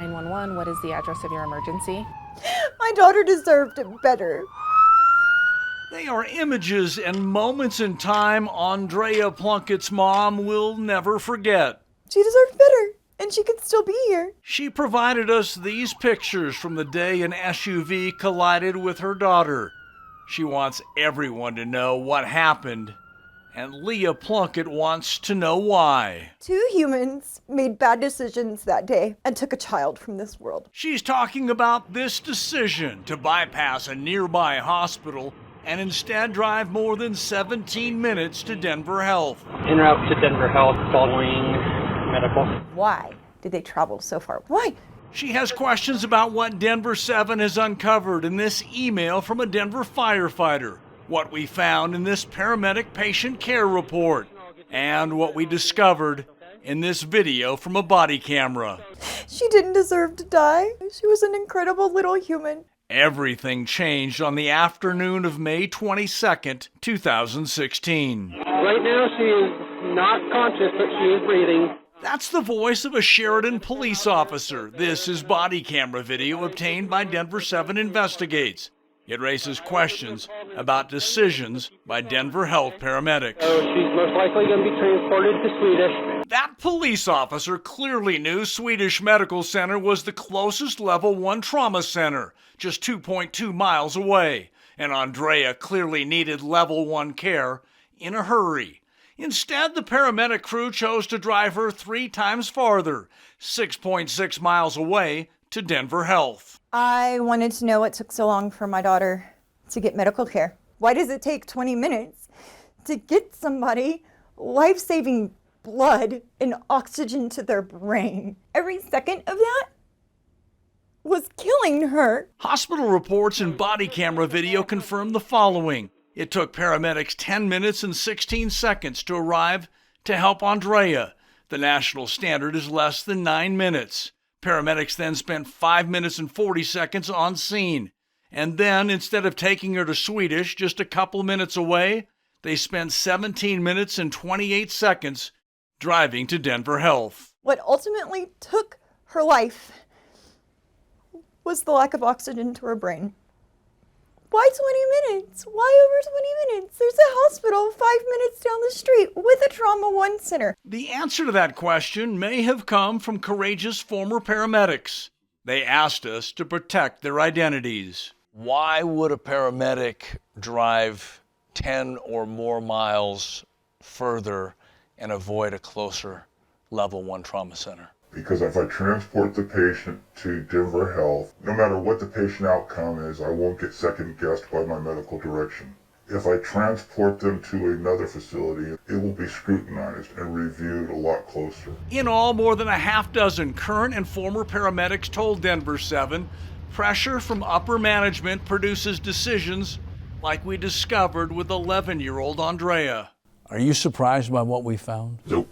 911, what is the address of your emergency? My daughter deserved better. They are images and moments in time Andrea Plunkett's mom will never forget. She deserved better, and she could still be here. She provided us these pictures from the day an SUV collided with her daughter. She wants everyone to know what happened, and Leah Plunkett wants to know why. 2 humans made bad decisions that day and took a child from this world. She's talking about this decision to bypass a nearby hospital and instead drive more than 17 minutes to Denver Health. En route to Denver Health following medical. Why did they travel so far? Why? She has questions about what Denver 7 has uncovered in this email from a Denver firefighter, what we found in this paramedic patient care report, and what we discovered in this video from a body camera. She didn't deserve to die. She was an incredible little human. Everything changed on the afternoon of May 22nd, 2016. Right now she is not conscious, but she is breathing. That's the voice of a Sheridan police officer. This is body camera video obtained by Denver 7 Investigates. It raises questions about decisions by Denver Health paramedics. So she's most likely going to be transported to Swedish. That police officer clearly knew Swedish Medical Center was the closest level 1 trauma center, just 2.2 miles away, and Andrea clearly needed level 1 care in a hurry. Instead, the paramedic crew chose to drive her 3 times farther, 6.6 miles away, to Denver Health. I wanted to know what took so long for my daughter to get medical care. Why does it take 20 minutes to get somebody life-saving blood and oxygen to their brain? Every second of that was killing her. Hospital reports and body camera video confirm the following. It took paramedics 10 minutes and 16 seconds to arrive to help Andrea. The national standard is less than 9 minutes. Paramedics then spent 5 minutes and 40 seconds on scene. And then, instead of taking her to Swedish just a couple minutes away, they spent 17 minutes and 28 seconds driving to Denver Health. What ultimately took her life was the lack of oxygen to her brain. Why 20 minutes? Why over 20 minutes? There's a hospital 5 minutes down the street with a Trauma 1 center. The answer to that question may have come from courageous former paramedics. They asked us to protect their identities. Why would a paramedic drive 10 or more miles further and avoid a closer level 1 trauma center? Because if I transport the patient to Denver Health, no matter what the patient outcome is, I won't get second guessed by my medical direction. If I transport them to another facility, it will be scrutinized and reviewed a lot closer. In all, more than a half dozen current and former paramedics told Denver 7, pressure from upper management produces decisions like we discovered with 11-year-old Andrea. Are you surprised by what we found? Nope,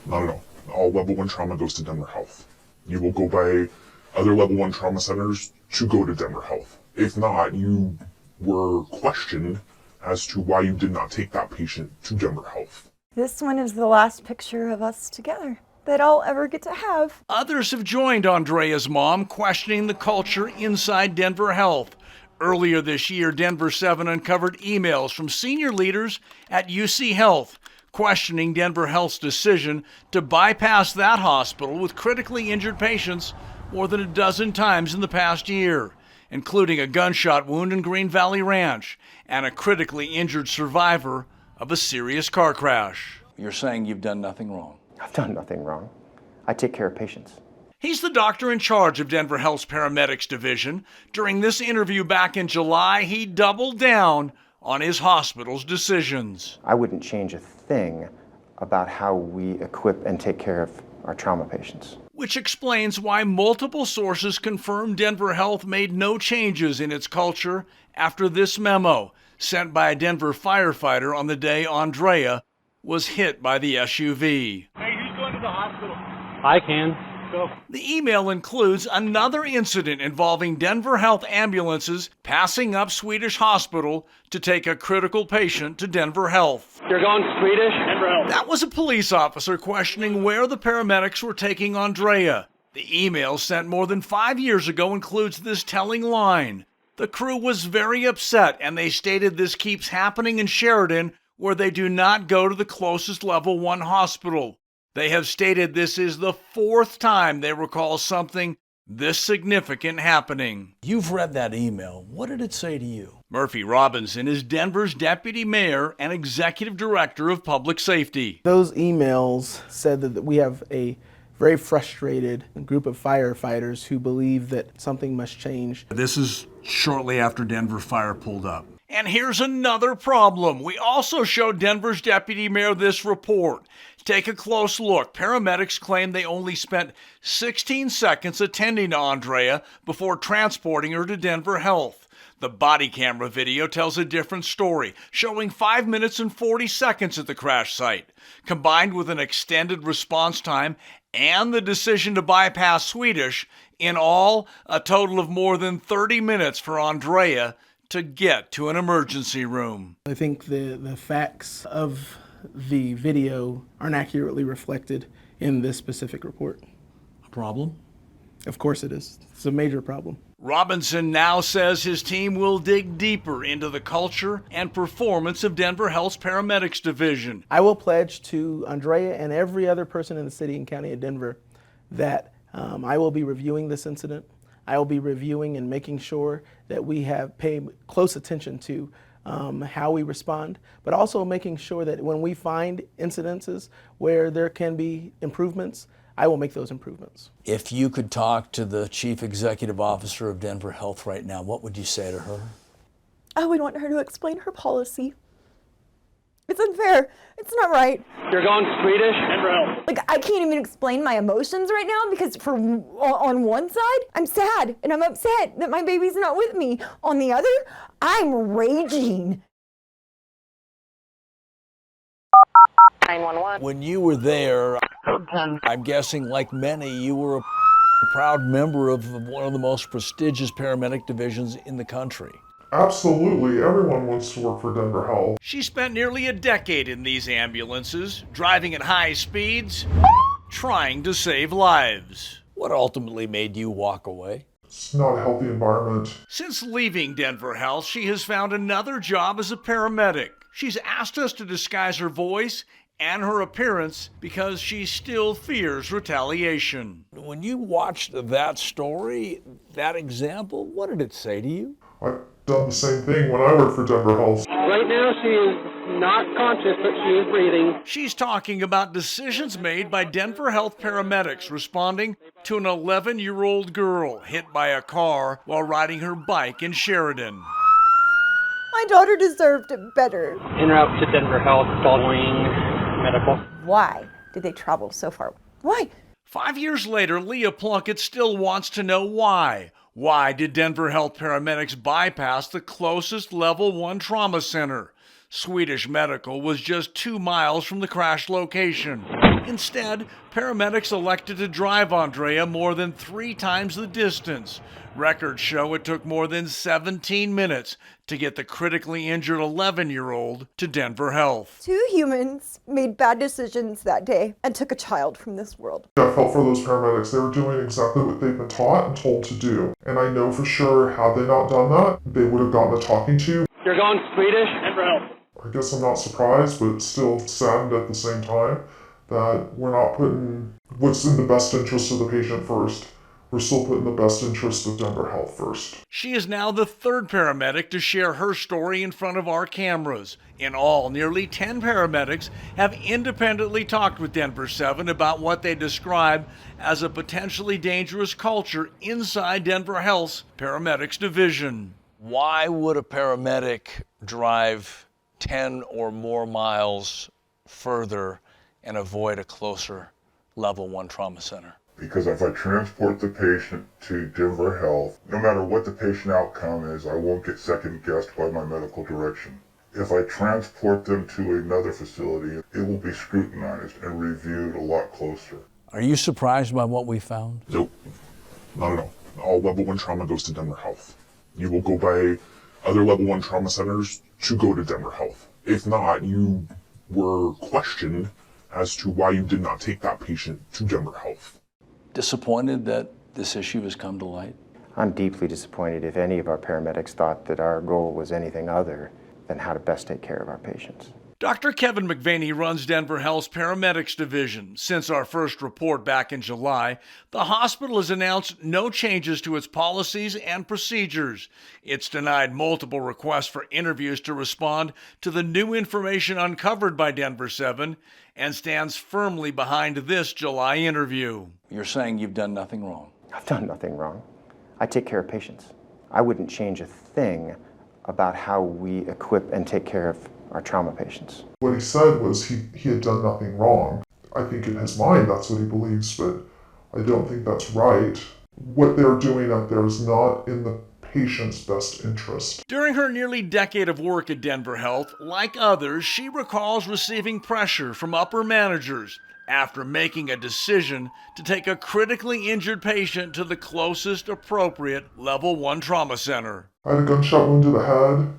not at all. All level 1 trauma goes to Denver Health. You will go by other level 1 trauma centers to go to Denver Health. If not, you were questioned as to why you did not take that patient to Denver Health. This one is the last picture of us together that I'll ever get to have. Others have joined Andrea's mom, questioning the culture inside Denver Health. Earlier this year, Denver 7 uncovered emails from senior leaders at UC Health, questioning Denver Health's decision to bypass that hospital with critically injured patients more than a dozen times in the past year, including a gunshot wound in Green Valley Ranch and a critically injured survivor of a serious car crash. You're saying you've done nothing wrong? I've done nothing wrong. I take care of patients. He's the doctor in charge of Denver Health's paramedics division. During this interview back in July, he doubled down on his hospital's decisions. I wouldn't change a thing about how we equip and take care of our trauma patients. Which explains why multiple sources confirm Denver Health made no changes in its culture after this memo sent by a Denver firefighter on the day Andrea was hit by the SUV. Hey, who's going to the hospital? I can. Go. The email includes another incident involving Denver Health ambulances passing up Swedish Hospital to take a critical patient to Denver Health. You're going to Swedish? Denver Health. That was a police officer questioning where the paramedics were taking Andrea. The email sent more than 5 years ago includes this telling line. The crew was very upset, and they stated this keeps happening in Sheridan, where they do not go to the closest level 1 hospital. They have stated this is the 4th time they recall something this significant happening. You've read that email. What did it say to you? Murphy Robinson is Denver's deputy mayor and executive director of public safety. Those emails said that we have a very frustrated group of firefighters who believe that something must change. This is shortly after Denver Fire pulled up. And here's another problem. We also showed Denver's deputy mayor this report. Take a close look. Paramedics claim they only spent 16 seconds attending to Andrea before transporting her to Denver Health. The body camera video tells a different story, showing 5 minutes and 40 seconds at the crash site. Combined with an extended response time and the decision to bypass Swedish, in all, a total of more than 30 minutes for Andrea to get to an emergency room. I think the facts of the video aren't accurately reflected in this specific report. A problem? Of course it is. It's a major problem. Robinson now says his team will dig deeper into the culture and performance of Denver Health's paramedics division. I will pledge to Andrea and every other person in the city and county of Denver that I will be reviewing this incident. I will be reviewing and making sure that we have paid close attention to how we respond, but also making sure that when we find incidences where there can be improvements, I will make those improvements. If you could talk to the chief executive officer of Denver Health right now, what would you say to her? I would want her to explain her policy. It's unfair. It's not right. You're going Swedish? Denver Health. Like, I can't even explain my emotions right now because on one side, I'm sad and I'm upset that my baby's not with me. On the other, I'm raging. 911. When you were there, I'm guessing like many, you were a proud member of one of the most prestigious paramedic divisions in the country. Absolutely, everyone wants to work for Denver Health. She spent nearly a decade in these ambulances, driving at high speeds, trying to save lives. What ultimately made you walk away? It's not a healthy environment. Since leaving Denver Health, she has found another job as a paramedic. She's asked us to disguise her voice and her appearance because she still fears retaliation. When you watched that story, that example, what did it say to you? I've done the same thing when I worked for Denver Health. Right now she is not conscious, but she is breathing. She's talking about decisions made by Denver Health paramedics responding to an 11-year-old girl hit by a car while riding her bike in Sheridan. My daughter deserved better. En route to Denver Health following medical. Why did they travel so far? Why? 5 years later, Leah Plunkett still wants to know why. Why did Denver Health paramedics bypass the closest level 1 trauma center? Swedish Medical was just 2 miles from the crash location. Instead, paramedics elected to drive Andrea more than 3 times the distance. Records show it took more than 17 minutes to get the critically injured 11-year-old to Denver Health. 2 humans made bad decisions that day and took a child from this world. I felt for those paramedics. They were doing exactly what they've been taught and told to do. And I know for sure, had they not done that, they would have gotten a talking to. You're going Swedish? Denver Health. I guess I'm not surprised, but still saddened at the same time that we're not putting what's in the best interest of the patient first. We're still putting the best interest of Denver Health first. She is now the 3rd paramedic to share her story in front of our cameras. In all, nearly 10 paramedics have independently talked with Denver 7 about what they describe as a potentially dangerous culture inside Denver Health's paramedics division. Why would a paramedic drive 10 or more miles further and avoid a closer level 1 trauma center? Because if I transport the patient to Denver Health, no matter what the patient outcome is, I won't get second guessed by my medical direction. If I transport them to another facility, it will be scrutinized and reviewed a lot closer. Are you surprised by what we found? Nope, not at all. All level 1 trauma goes to Denver Health. You will go by other level 1 trauma centers to go to Denver Health. If not, you were questioned as to why you did not take that patient to Denver Health. disappointed that this issue has come to light? I'm deeply disappointed if any of our paramedics thought that our goal was anything other than how to best take care of our patients. Dr. Kevin McVaney runs Denver Health's Paramedics Division. Since our first report back in July, the hospital has announced no changes to its policies and procedures. It's denied multiple requests for interviews to respond to the new information uncovered by Denver 7 and stands firmly behind this July interview. You're saying you've done nothing wrong? I've done nothing wrong. I take care of patients. I wouldn't change a thing about how we equip and take care of our trauma patients. What he said was he had done nothing wrong. I think in his mind that's what he believes, but I don't think that's right. What they're doing out there is not in the patient's best interest. During her nearly decade of work at Denver Health, like others, she recalls receiving pressure from upper managers after making a decision to take a critically injured patient to the closest appropriate Level 1 trauma center. I had a gunshot wound to the head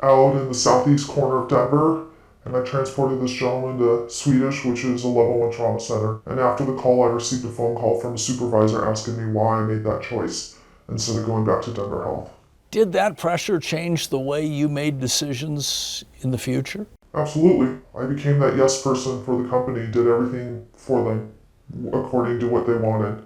out in the southeast corner of Denver, and I transported this gentleman to Swedish, which is a Level 1 trauma center. And after the call, I received a phone call from a supervisor asking me why I made that choice instead of going back to Denver Health. Did that pressure change the way you made decisions in the future? Absolutely. I became that yes person for the company, did everything for them according to what they wanted.